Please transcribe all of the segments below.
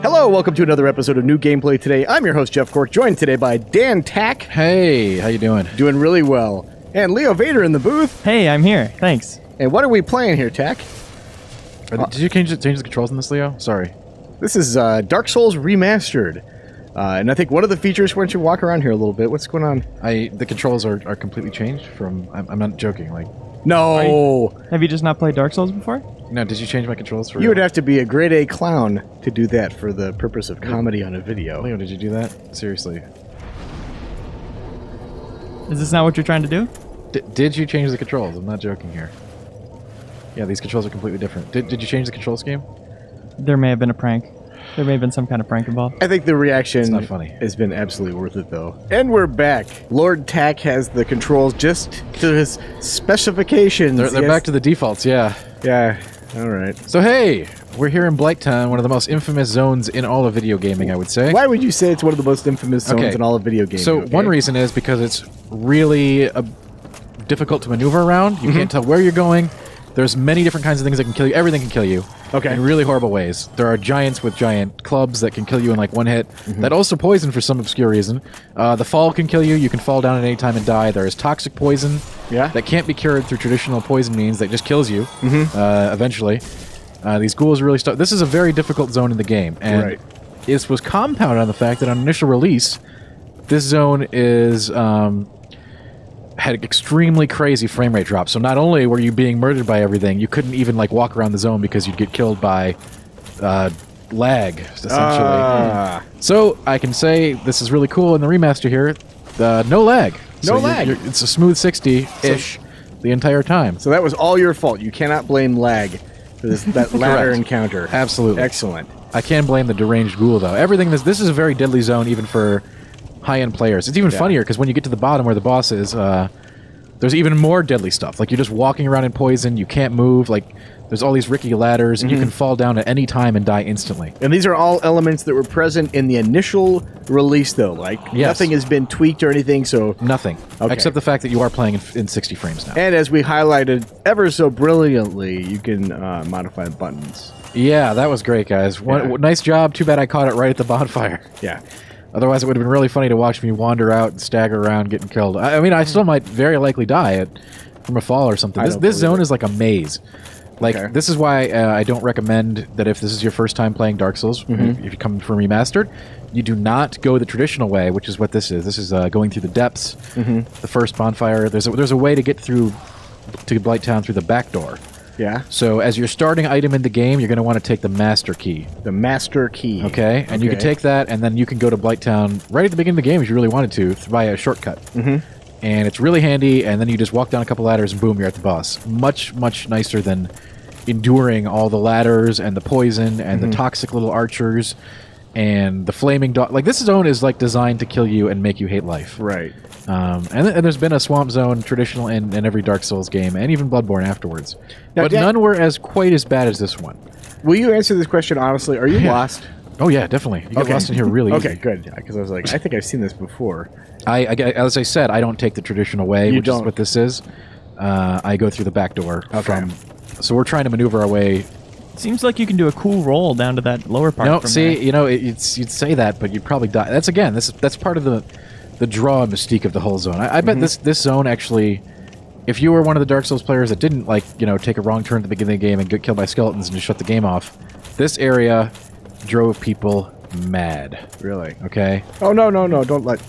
Hello, welcome to another episode of New Gameplay Today. I'm your host, Jeff Cork, joined today by Dan Tack. Hey, how you doing? Doing really well. And Leo Vader in the booth. Hey, I'm here. Thanks. And what are we playing here, Tack? Did you change the controls in this, Leo? Sorry. This is Dark Souls Remastered. And I think one of the features, why don't you walk around here a little bit? What's going on? The controls are completely changed from... I'm not joking, like... No! Have you just not played Dark Souls before? No, did you change my controls for You would have to be a grade A clown to do that for the purpose of comedy on a video. Leo, did you do that? Seriously. Is this not what you're trying to do? Did you change the controls? I'm not joking here. Yeah, these controls are completely different. Did you change the control scheme? There may have been a prank. There may have been some kind of prank involved. I think the reaction It's not funny. has been absolutely worth it, though. And we're back. Lord Tack has the controls just to his specifications. They're back to the defaults, yeah. Yeah, all right. So hey, we're here in Blighttown, one of the most infamous zones in all of video gaming, I would say. Why would you say it's one of the most infamous zones Okay. in all of video gaming? So one reason is because it's really difficult to maneuver around. You can't tell where you're going. There's many different kinds of things that can kill you. Everything can kill you. Okay. In really horrible ways. There are giants with giant clubs that can kill you in like one hit. That also poison for some obscure reason. The fall can kill you. You can fall down at any time and die. There is toxic poison. Yeah. That can't be cured through traditional poison means. That just kills you. Eventually. These ghouls really start. This is a very difficult zone in the game, and Right. this was compounded on the fact that on initial release, this zone is had extremely crazy frame rate drops. So not only were you being murdered by everything, you couldn't even like walk around the zone because you'd get killed by lag, essentially. So I can say this is really cool in the remaster here. No lag. No lag. It's a smooth 60-ish the entire time. So that was all your fault. You cannot blame lag for that ladder Correct. encounter. Absolutely. Excellent. I can blame the deranged ghoul though. Everything this is a very deadly zone even for high-end players. It's even funnier because when you get to the bottom where the boss is, there's even more deadly stuff. Like you're just walking around in poison, you can't move, like there's all these rickety ladders, and you can fall down at any time and die instantly. And these are all elements that were present in the initial release, though. Like, Yes. nothing has been tweaked or anything, so... Nothing. Okay. Except the fact that you are playing in 60 frames now. And as we highlighted ever so brilliantly, you can modify the buttons. Yeah, that was great, guys. Nice job. Too bad I caught it right at the bonfire. Yeah. Otherwise, it would have been really funny to watch me wander out and stagger around getting killed. I mean, I still might very likely die from a fall or something. This zone is like a maze. Like, this is why I don't recommend that if this is your first time playing Dark Souls, if you come from Remastered, you do not go the traditional way, which is what this is. This is going through the depths, the first bonfire. There's a way to get through to Blighttown through the back door. Yeah. So as your starting item in the game, you're going to want to take the Master Key. The Master Key. Okay? And you can take that, and then you can go to Blighttown right at the beginning of the game if you really wanted to, via a shortcut. And it's really handy, and then you just walk down a couple ladders, and boom, you're at the boss. Much, much nicer than enduring all the ladders, and the poison, and the toxic little archers, and the flaming dog. Like, this zone is, like, designed to kill you and make you hate life. Right. And there's been a swamp zone traditional in every Dark Souls game, and even Bloodborne afterwards. Now, but Dan, none were as quite as bad as this one. Will you answer this question honestly? Are you lost? Oh yeah, definitely. You get lost in here really easy. Okay, good. Because I was like, I think I've seen this before. As I said, I don't take the traditional way, which is what this is. I go through the back door. So we're trying to maneuver our way. Seems like you can do a cool roll down to that lower part. No, from see, there. you know, you'd say that, but you'd probably die. That's part of the draw and mystique of the whole zone. I bet this zone actually, if you were one of the Dark Souls players that didn't take a wrong turn at the beginning of the game and get killed by skeletons and just shut the game off, this area drove people mad. Really? Okay. Oh, no, don't let...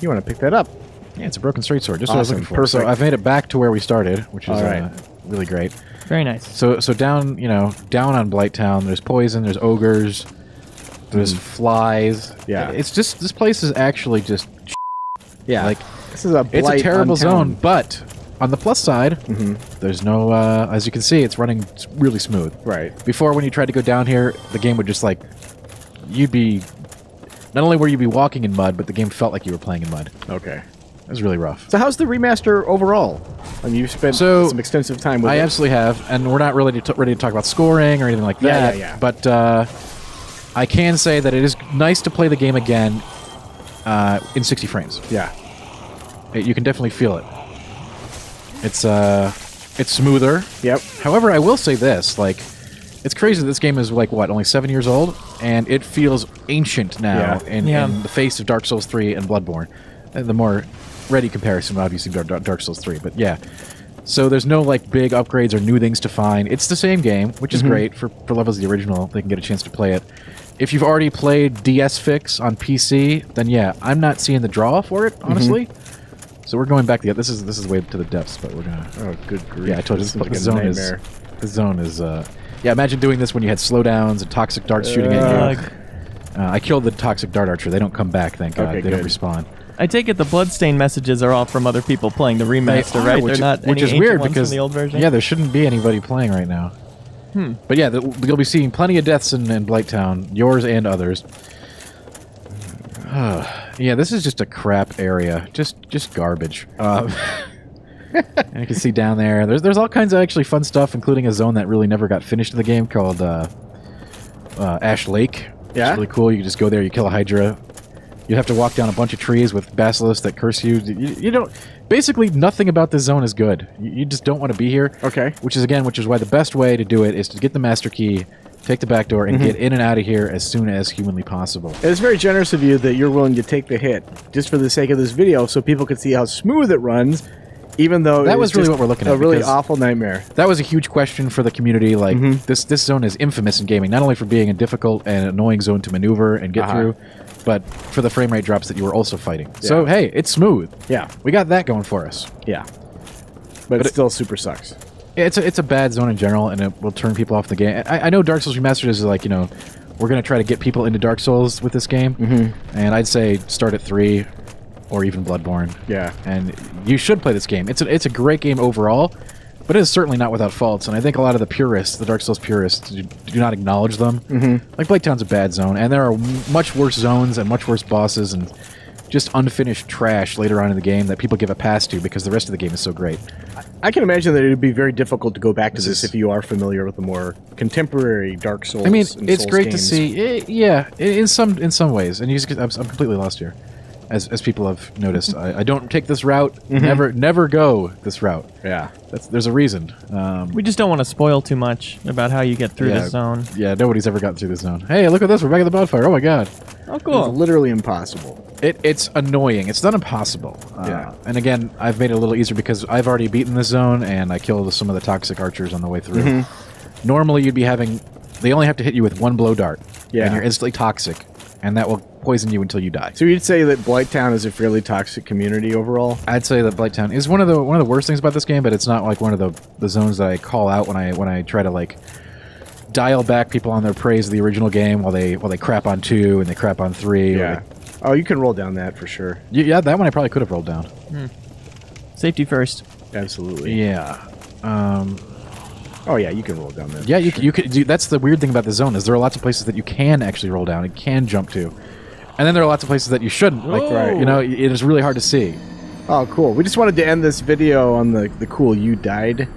You want to pick that up. Yeah, it's a broken straight sword. Just what I was Awesome, looking for. So perfect. I've made it back to where we started, which is really great. Very nice. So down, down on Blighttown, there's poison, there's ogres, there's flies. Yeah. It's just, this place is actually just Yeah. like, This is a it's a blight terrible on zone, town. but on the plus side, there's no, as you can see, it's running really smooth. Right. Before, when you tried to go down here, the game would just like, not only were you be walking in mud, but the game felt like you were playing in mud. Okay. It was really rough. So how's the remaster overall? I mean, you've spent some extensive time with it. I absolutely have, and we're not really ready to talk about scoring or anything like that. Yeah. But I can say that it is nice to play the game again in 60 frames. Yeah. You can definitely feel it. It's smoother. Yep. However, I will say this, like, It's crazy that this game is like, what, only 7 years old? And it feels ancient now in the face of Dark Souls 3 and Bloodborne. And the more ready comparison, obviously, Dark Souls 3. But yeah. So there's no like big upgrades or new things to find. It's the same game, which is great for levels of the original. They can get a chance to play it. If you've already played DS Fix on PC, then yeah, I'm not seeing the draw for it, honestly. So we're going back to this is way to the depths, but we're gonna. Oh, good grief! Yeah, I told you this like the zone nightmare. The zone is. Yeah, imagine doing this when you had slowdowns and toxic darts shooting at you. I killed the toxic dart archer. They don't come back, thank God. They don't respawn. I take it the bloodstain messages are all from other people playing the remaster, right? They're not which any is weird ones because from the old version. Yeah, there shouldn't be anybody playing right now. But yeah, you'll be seeing plenty of deaths in Blighttown, yours and others. Yeah, this is just a crap area, just garbage. And you can see down there, there's all kinds of actually fun stuff, including a zone that really never got finished in the game called Ash Lake. Yeah, it's really cool. You can just go there, you kill a Hydra. You have to walk down a bunch of trees with basilisks that curse you. You don't. Basically, nothing about this zone is good. You just don't want to be here. Okay. Which is why the best way to do it is to get the master key, take the back door, and get in and out of here as soon as humanly possible. It's very generous of you that you're willing to take the hit just for the sake of this video, so people can see how smooth it runs. Even though that was really what we're looking at. A really awful nightmare. That was a huge question for the community. Like this zone is infamous in gaming, not only for being a difficult and annoying zone to maneuver and get through, but for the frame rate drops that you were also fighting. Yeah. So hey, it's smooth. Yeah, we got that going for us. Yeah, but it still super sucks. It's a bad zone in general, and it will turn people off the game. I know Dark Souls Remastered is like, we're going to try to get people into Dark Souls with this game, and I'd say start at 3. Or even Bloodborne. Yeah. And you should play this game. It's a great game overall, but it is certainly not without faults. And I think a lot of the purists, the Dark Souls purists, do not acknowledge them. Like Blighttown's a bad zone, and there are much worse zones and much worse bosses and just unfinished trash later on in the game that people give a pass to because the rest of the game is so great. I can imagine that it would be very difficult to go back to this if you are familiar with the more contemporary Dark Souls. I mean, it's Souls great games. to see. Yeah, in some ways. And I'm completely lost here. As people have noticed, I don't take this route. Never go this route. Yeah, there's a reason. We just don't want to spoil too much about how you get through this zone. Yeah, nobody's ever gotten through this zone. Hey, look at this! We're back at the bonfire. Oh my god! Oh, cool! It's literally impossible. It's annoying. It's not impossible. And again, I've made it a little easier because I've already beaten this zone and I killed some of the toxic archers on the way through. Normally, you'd be having. They only have to hit you with one blow dart. Yeah, and you're instantly toxic. And that will poison you until you die. So you'd say that Blighttown is a fairly toxic community overall? I'd say that Blighttown is one of the worst things about this game, but it's not like one of the zones that I call out when I try to like dial back people on their praise of the original game while they crap on 2 and they crap on 3. Yeah. Oh, you can roll down that for sure. Yeah, that one I probably could have rolled down. Safety first. Absolutely. Yeah. Oh yeah, you can roll down there. Yeah, you could. That's the weird thing about the zone is there are lots of places that you can actually roll down and can jump to, and then there are lots of places that you shouldn't. Like, it is really hard to see. Oh, cool. We just wanted to end this video on the cool "you died"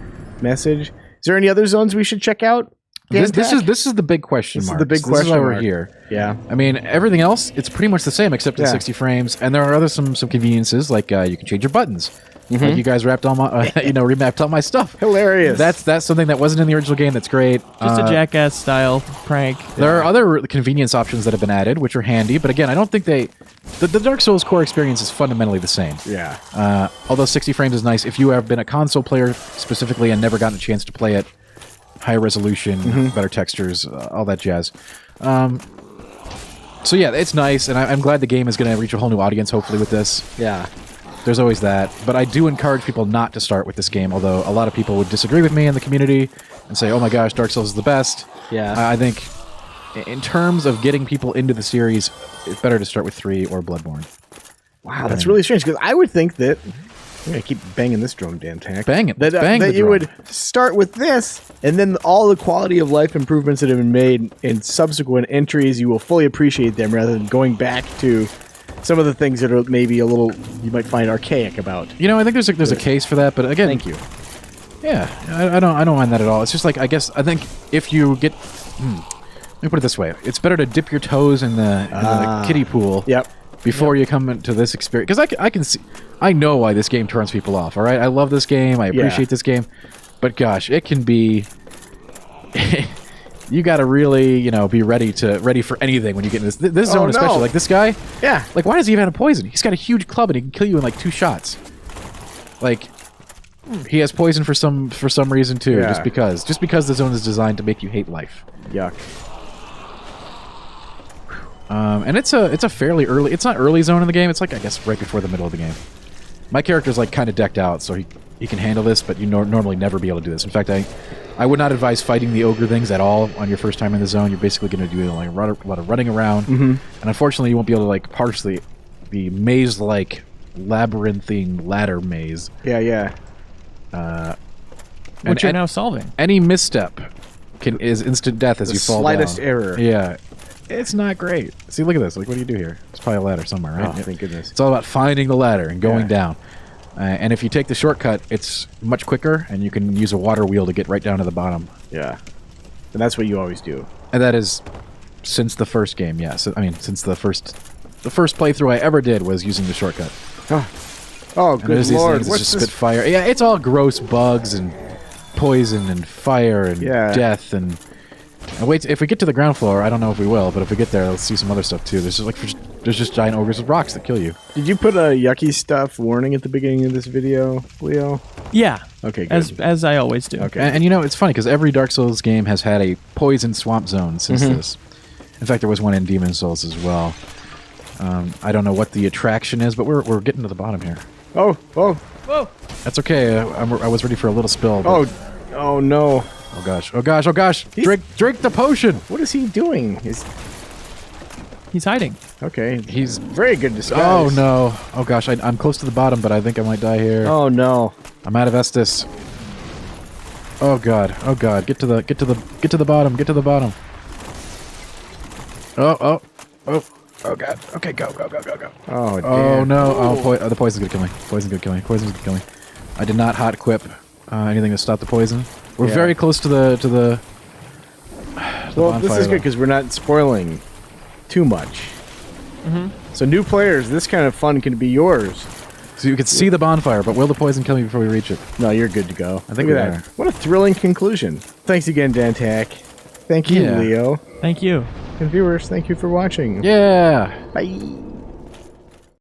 message. Is there any other zones we should check out? This is the big question mark. This is the big question. This is why we're here. Yeah. I mean, everything else it's pretty much the same except in 60 frames, and there are some conveniences like you can change your buttons. Like you guys wrapped all my, remapped all my stuff. Hilarious. That's something that wasn't in the original game. That's great. Just a Jackass style prank. There are other convenience options that have been added, which are handy. But again, I don't think the Dark Souls core experience is fundamentally the same. Yeah. Although 60 frames is nice, if you have been a console player specifically and never gotten a chance to play it, high resolution, better textures, all that jazz. So yeah, it's nice, and I'm glad the game is going to reach a whole new audience. Hopefully with this. Yeah. There's always that, but I do encourage people not to start with this game, although a lot of people would disagree with me in the community and say, oh my gosh, Dark Souls is the best. Yeah. I think in terms of getting people into the series, it's better to start with 3 or Bloodborne. Wow, that's really strange, because I would think that... I'm going to keep banging this drum, Dan Tack. Bang it. That you would start with this, and then all the quality of life improvements that have been made in subsequent entries, you will fully appreciate them, rather than going back to... some of the things that are maybe a little you might find archaic about. I think there's a case for that, but again, thank you. Yeah, I don't mind that at all. It's just like I think if you get, let me put it this way: it's better to dip your toes in the kiddie pool. Before you come into this experience, because I know why this game turns people off. All right, I love this game. I appreciate this game, but gosh, it can be. you got to really, you know, be ready for anything when you get in this zone, especially. Like this guy. Yeah. Like, why does he even have poison? He's got a huge club and he can kill you in like 2 shots. Like, he has poison for some reason too. Yeah. Just because the zone is designed to make you hate life. Yuck. And it's a fairly early. It's not early zone in the game. It's like, I guess, right before the middle of the game. My character's like kind of decked out, so he can handle this, but you normally never be able to do this. In fact, I would not advise fighting the ogre things at all on your first time in the zone. You're basically going to do like a lot of running around, and unfortunately, you won't be able to like parse the maze-like labyrinthine ladder maze. Yeah, yeah. Which you're now solving. Any misstep is instant death as you fall down. Slightest error. Yeah. It's not great. See, look at this. Like, what do you do here? There's probably a ladder somewhere, right? Oh, thank goodness. It's all about finding the ladder and going down. And if you take the shortcut, it's much quicker, and you can use a water wheel to get right down to the bottom. Yeah. And that's what you always do. And that is since the first game, yes. I mean, since the first playthrough I ever did was using the shortcut. Oh, good lord. What's just spit fire. Yeah, it's all gross bugs and poison and fire and death and wait, if we get to the ground floor, I don't know if we will, but if we get there, let's see some other stuff too. There's just giant ogres with rocks that kill you. Did you put a yucky stuff warning at the beginning of this video, Leo? Yeah. Okay, good. As I always do. Okay. And you know, it's funny because every Dark Souls game has had a poison swamp zone since this. In fact, there was one in Demon Souls as well. I don't know what the attraction is, but we're getting to the bottom here. Oh, Whoa! That's okay. I was ready for a little spill. But... Oh no! Oh gosh! Oh gosh! Oh gosh! Drink the potion! What is he doing? He's hiding. Okay. He's very good disguise. Oh no! Oh gosh! I'm close to the bottom, but I think I might die here. Oh no! I'm out of Estus. Oh god! Oh god! Get to the bottom! Get to the bottom! Oh god! Okay, go! Oh damn. Oh no! Oh, the poison's gonna kill me. Poison's gonna kill me. I did not hot equip anything to stop the poison. We're very close to the well, this is good because we're not spoiling too much. So new players, this kind of fun can be yours. So you can see the bonfire, but will the poison kill me before we reach it? No, you're good to go. I think we are. What a thrilling conclusion. Thanks again, Dantac. Thank you, Leo. Thank you. And viewers, thank you for watching. Yeah. Bye.